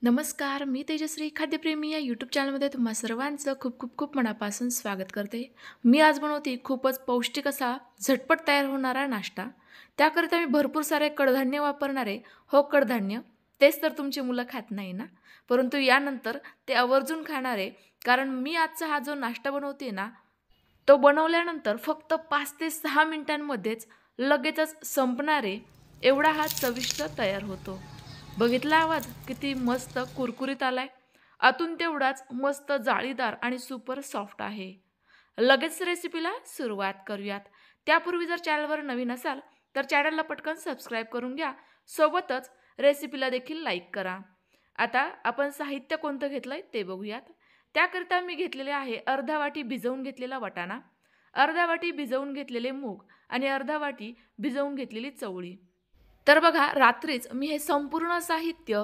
नमस्कार, मी तेजश्री खाद्यप्रेमी या यूट्यूब चॅनलमध्ये तुम्हा सर्वांचं खूप खूप खूप मनापासून स्वागत करते. मी आज बनवते खूपच पौष्टिक असा झटपट तयार होणारा नाश्ता. त्याकरिता मी भरपूर सारे कडधान्य वापरणार आहे. हो, कडधान्य. तेच तर तुमची मुलं खात नाही ना, परंतु यानंतर ते आवर्जून खाणार आहे. कारण मी आजचा हा जो नाश्ता बनवते ना, तो बनवल्यानंतर फक्त 5 ते 6 मिनिटांमध्येच लगेचच संपणार आहे. एवढा हा चविष्ट तयार होतो. बघितला आवाज किती मस्त कुरकुरीत आलाय. आतून तेवढाच मस्त जाळीदार आणि सुपर सॉफ्ट आहे. लगेच रेसिपीला सुरुवात करूयात. त्यापूर्वी जर चॅनलवर नवीन असाल तर चॅनलला पटकन सबस्क्राईब करून घ्या. सोबतच रेसिपीला देखील लाईक करा. आता आपण साहित्य कोणतं घेतलंय ते बघूयात. त्याकरिता मी घेतलेले आहे अर्धा वाटी भिजवून घेतलेला वाटाणा, अर्धा वाटी भिजवून घेतलेले मूग आणि अर्धा वाटी भिजवून घेतलेली चवळी. तर बघा, रात्रीच मी हे संपूर्ण साहित्य